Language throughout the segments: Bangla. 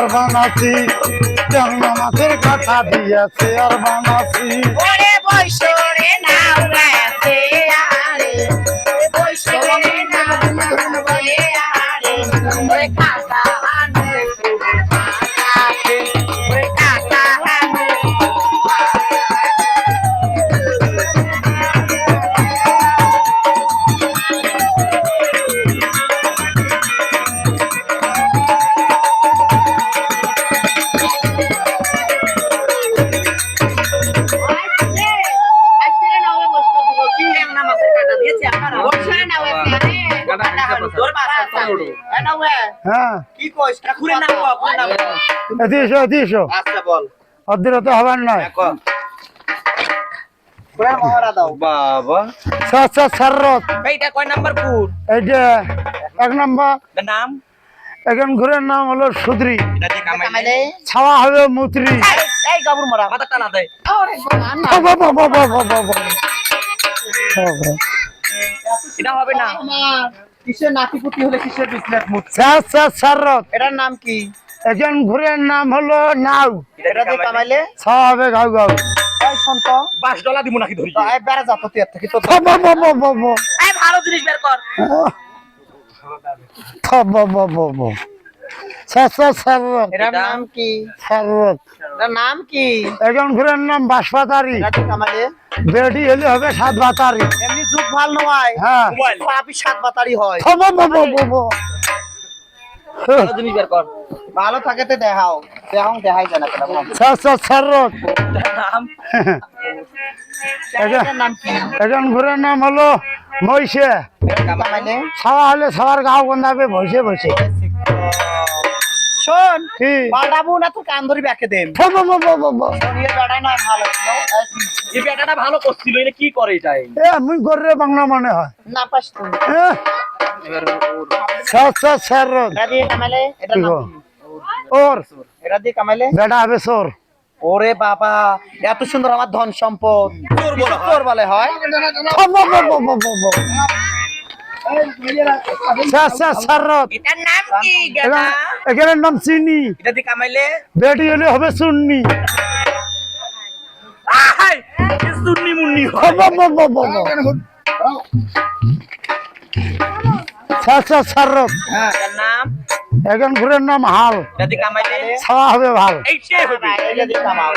আর বানাসি ট্যাংরা মাছের কাঁটা দিয়েছে আর বানাসি ওরে বৈশরে নাও গেছে আরে বৈশরে নাও গেছে আরে ওরে কাকা আনে ওরে কাকা আনে হ্যাঁ কি কইছ ঠাকুরের নাম আপনার নাম এদিশো আচ্ছা বল অধীরত হবার নয় কোন মহারা দাও বাবা সাররত এইটা কয় নাম্বার ফুট এইটা এক নম্বর নাম এখন ঘুরের নাম হলো সুদ্রি এটা দিয়ে কামাইলে ছাওয়া হবে মুত্রি এই গাবুর মারা মাথা টানা দে আরে এটা হবে না কিসের নাতিপুতি হলে কিসের বিজনেস মুখ সাররত এটার নাম কি এখন ঘুরের নাম হলো নাও এটা দিয়ে কামাইলে ছাওয়া হবে গাও গাও এই শুনত $5 দিব নাকি ধরি এই বেড়া যা তো তুই থেকে তো এই ভালো জিনিস বের কর এটার নাম কি সাররত এটার নাম কি এখন ঘুরের নাম বাঁশপাতারি এটা দিয়ে কামাইলে বেটি হলে হবে 7 বাতারি এমনি যুগ ভালো নয় হ্যাঁ পাপি 7 বাতারি হয় ভালো জিনিস বের কর ভালো থাকেতে দেখাও দেখাই জানা কেন সাররত নাম এটার নাম কি এখন ঘুরের নাম হলো মহিষে কামাইলে ছাওয়া হলে ছাওয়ার গাও গন্ধাবে বসে বসে শোন কি পাঠাবো না তো কান ধরি ব্যাকে দেন শোনিয়ে বেড়া না ভালো ছিল এই বেটাটা ভালো করছিল এটা কি করে এটাই আমি করে বাংলা মনে হয় না পাস তুই সাররত এটা দিয়ে কামাইলে এটা নাম কি? ওর এটা দিয়ে কামাইলে বেটা হবে সোর ওরে বাবা এত সুন্দর আমার ধন সম্পদ তোর বলে হয় সাররত এটার নাম কি গেদা এখানের নাম চিনি এটা দিয়ে কামাইলে বেটি হলে হবে সুন্নি আহাই সুন্নি মুন্নি সাররত এটার নাম এখন ঘুরের নাম হাল এটা দিয়ে কামাইলে ছাওয়া হবে ভাল এইটাই হবে এটা দিয়ে কামাও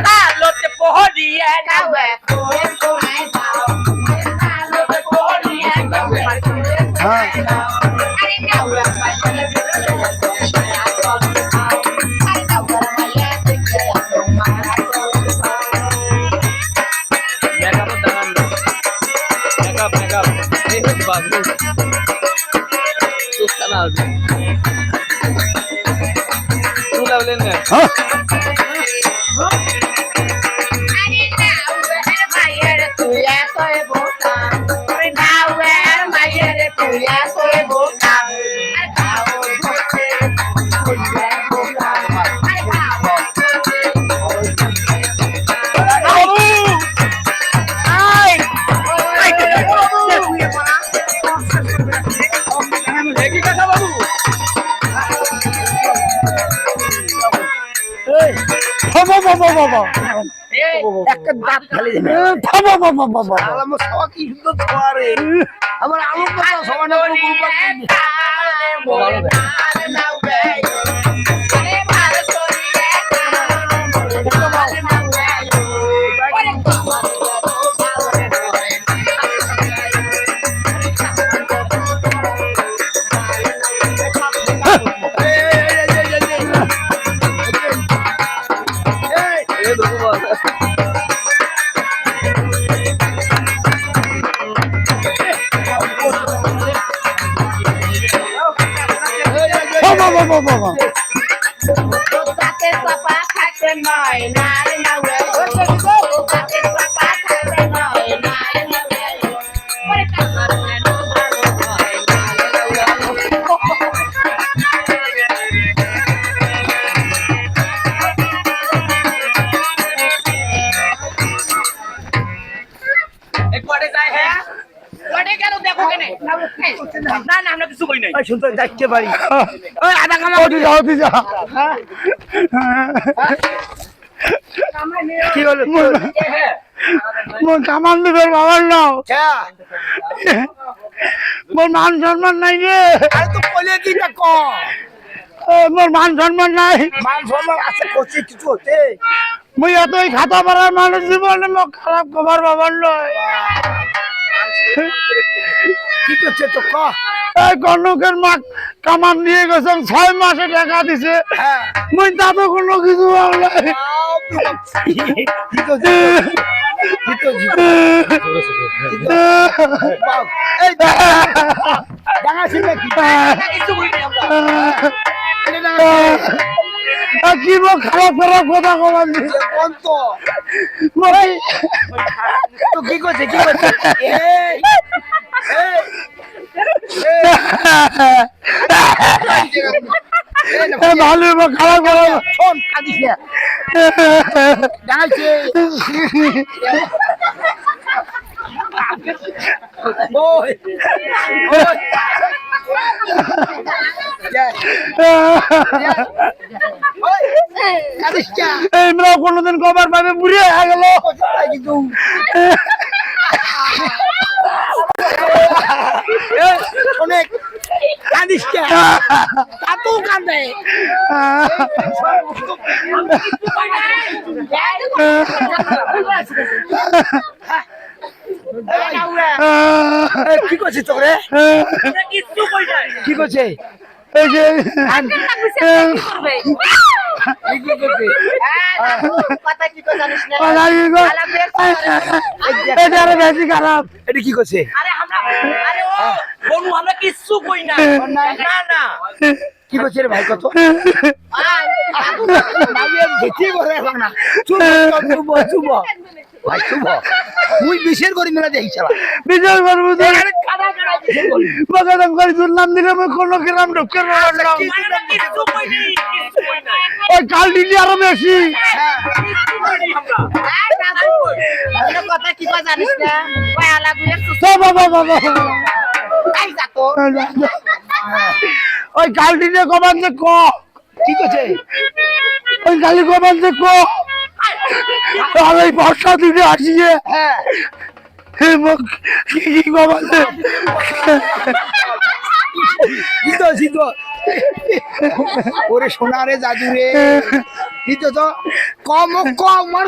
হ্যাঁ তালোতে পহড়িয়া গাওয়া কোরে কোরে দাও তালোতে পহড়িয়া গাওয়া আরে গাওয়া পাইলে একটা দাঁত ফেলে দেবে আমার আলু কথা লড়ে গেল দেখো কেনে না না আমরা কিছু কই নাই ওই শুনতে যাইতে পারি ওই আধা কামা ওটি যা কি হলো মোর কামান দিবের বাবার নাও মোর মান সম্মান নাই রে আরে তো কইলে দিটা ক মোর মান সম্মান নাই মান সম্মান আছে কোচি কিছু হতে মুই এতই খাতা পারার মানুষ জীবনে মোক খারাপ খবর বাবার নয় কি করছে তো ক এই কনকের মা কামান নিয়ে গেছেন 6 মাসে টাকা দিছে হ্যাঁ মুই তাতে কোনো কিছু নাই জিতো জিতো এই ডাঙা ছিল কি কিছু কই নাই আমরা কি মোক খারাপ খারাপ কথা কমান দিছে কোন তো মই তো কি করছে এই ভালো মোক খারাপ খারাপ শোন কাঁদিস না ডাঙাইছে ওই কাঁদিস না আমরা কোনোদিন কবার পাবে বুড়ি হয়ে গেল কিন্তু অনেক কাঁদিস না তাতো কাঁদে কি করছিস তোরে আমরা কিছু কই নাই কি করছে এই যে কথা কি কই জানিস না এটা আরো বেশি খারাপ এটা কি করছে আরে আমরা আরে ও বনু আমরা কিছু কই নাই না না কি করছে রে ভাই কত মুই বিশের করি মেলা দেখি চালা বিচার করবো তো বাগান করে নাম দিলে আমি কোনো গ্রাম ঢুকে পারলাম আমরা কিছু কই নাই কিছু কই নাই ওই কাল দিলি আরো বেশি কথা কি কই জানিস না ওই আলাগুলের বাবা তাই যাতো ওই কাল দিলে কমান যে ক ঠিক আছে ওই কালি কমান যে ক আর এই বর্ষা দিনে আসিয়ে হ্যাঁ হে মুখ কি কমান জিতো জিতো ওরে সোনা রে জাদু রে জিতো তো কম কম আমার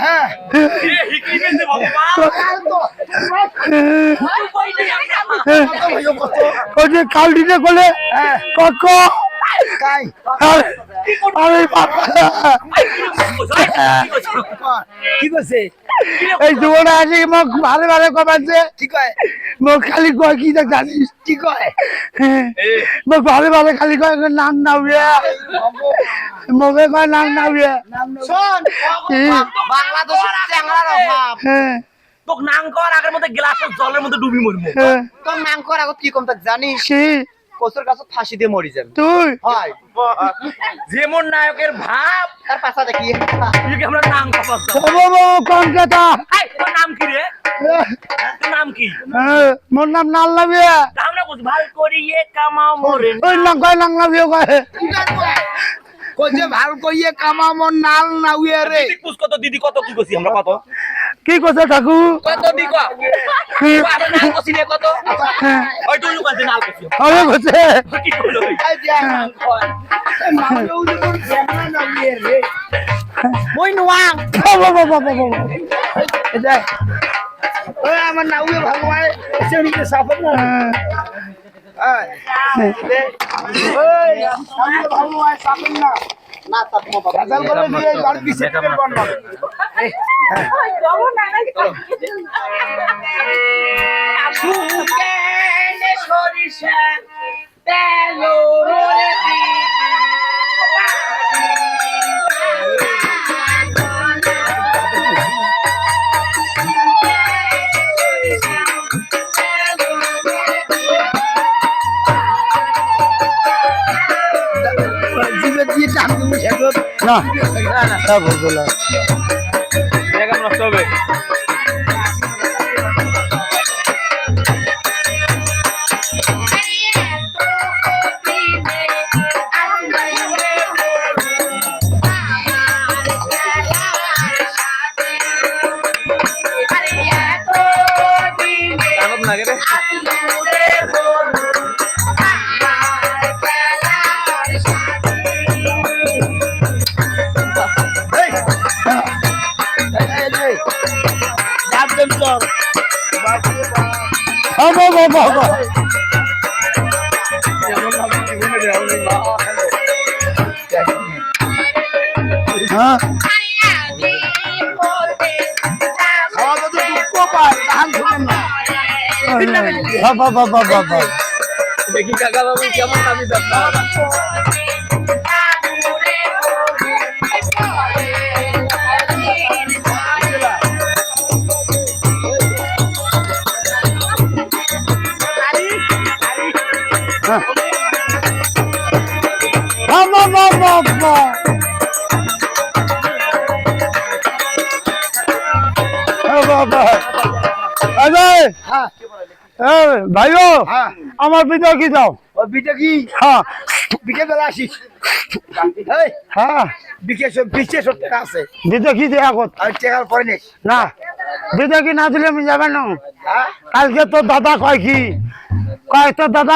হ্যাঁ ওই যে কাল দিনে বলে কক কাই আরে বাবা কি করছে এই জীবনে আসি মুখ ভালো ভালো কমাচ্ছে কি কয় মুখ খালি কয় কি দেখ জানিস কি কয় মুখ ভালো ভালো খালি কয় নাম নাও রে মুখে কয় নাম নাও রে শোন বাংলাদেশের চ্যাংড়ার অভাব তোক নাং কর আগের মধ্যে গ্লাসের জলের মধ্যে ডুবি মরবো তোর নাং কর আগত কি কম তাক জানিস কি কসুর কাছে ফাঁসি দিয়ে মরি যাবে তুই হয় যেমন নায়কের ভাব তার পাশা দেখি তুই আমরা নাম কপাস কোন কথা তোর নাম কি রে তোর নাম কি মোর নাম নাল নাবি আমরা বুঝ ভাল করিয়ে কামাও মরে ওই নাম কয় নাম নাবি কয় কইছে ভাল কইয়ে কামামন নাল না উয়ে রে দিদি পুষ কত দিদি কত কি কইছি আমরা কত কি কথা ঠাকুর কত দি কো আমরা নাম কইছি রে কত ওই তুই কইছিস নাম কইছি আরে কইছে কি কইলো আই যা মামে উনি কোন জানা না উয়ে রে মই নোয়াং বাবা এটা ওই আমার না উয়ে ভগবান সেনি কে সাফত না ওই আমি ভগবান সাফত না না তা তোমার বাবা গাজাল করে দিয়ে বার পিছে থেকে বন্ধ সুকে সরিষা তেলো রে জিবে দিয়ে টান দিয়ে শেষ না তা বলতো না জায়গা নষ্ট হবে হ্যাঁ বাবা দেখি কাকা বাবু কেমন আমি ব্যাপার ভাইও আমার পিতা কি দাও ও বিটা কি হ্যাঁ বিকে বেলা আসিস হ্যাঁ বিশে 70 টাকা আছে দিতে কি দেয়া কত আর টাকার পরে নিস না দিতে কি না দিলে আমি যাবেন না হ্যাঁ কালকে তো দাদা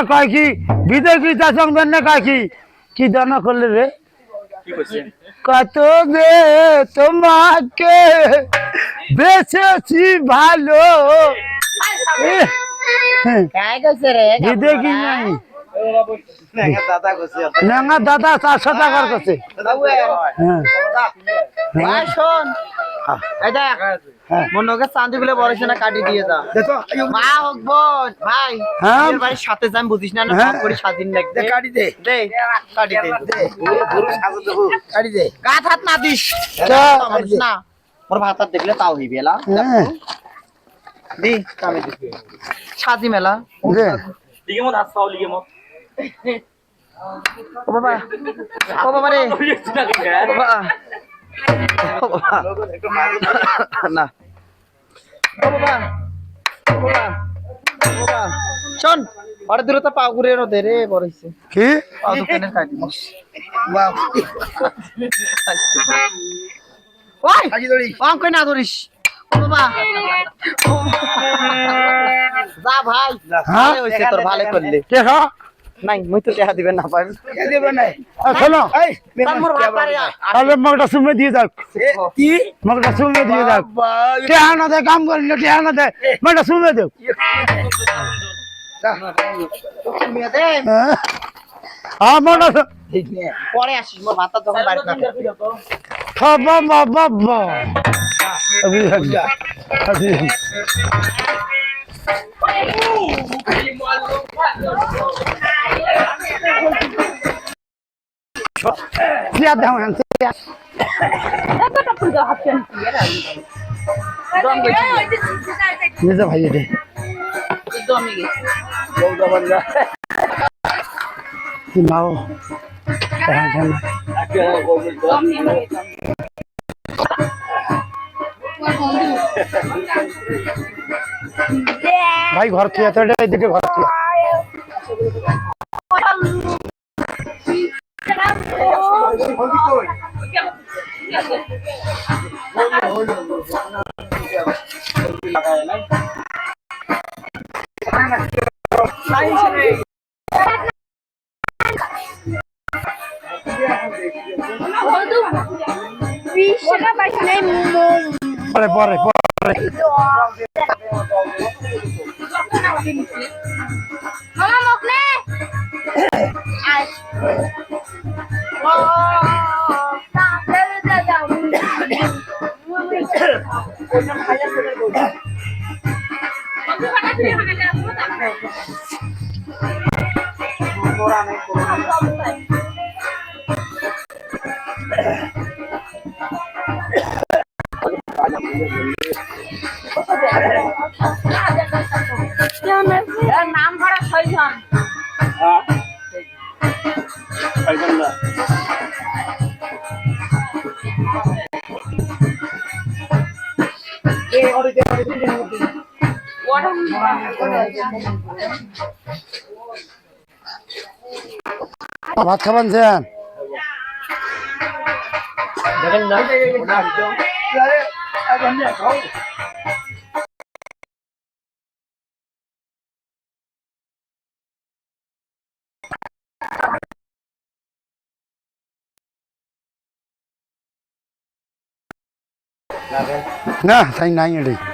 কয় কি বিদে কি তার সঙ্গে না কয় কি জানা করলে রে কত বে তোমাকে বেঁচেছি ভালো বিদে কি নাই লেঙ্গা দাদা 400 টাকার কাছে হ্যাঁ শোন মনকে চাঁদি গুলো বড় না কাটি দিয়ে যা মা হোক বোন ভাই হ্যাঁ। বিয়ের বাড়ির সাথে যাই বুঝিস না হ্যাঁ। করে স্বাধীন লাগবে কাটি দে দে কাটি দে কাটি দে গাত হাত না দিস না মোর ভাত হাত দেখলে তাও হইবে এলা হ্যাঁ দি কামে দি সাজি মেলা দে লিগে মত হাসপাও লিগে মত ও বাবা রে বাবা না ও বাবা শোন আরে দূরে তো পাও ঘুরে দে রে বড় হইছে কি পাও দোকানের কাটি বাহ ওই কাটি দড়ি পাও কই না ধরিস ও বাবা যা ভাই ভালো হইছে তোর ভালো করলি কে খা নাই মুই তো দেখা দিবেন না পাই কে দেবে না শোনো এই তার মোর ভাত পারে তাহলে মগটা সুমে দিয়ে দাও কি মগটা সুমে দিয়ে দাও টেহানা দে কাম করিল টেহানা দে মগটা সুমে দেও তুমি দে মগটা পরে আসিস মোর ভাত যখন বাড়ি না খাবা বাবা Siap dah orang siap. Ini tu bahaya deh. Ini mau. Jangan jangan. भाई घर किया तो देखिए घर किया pare pare pare Mama mokne. Ay. Oh, নাম ভরা ছয়জন ভাত খাবেন স্যার দেখেন না না তাই নাই এটাই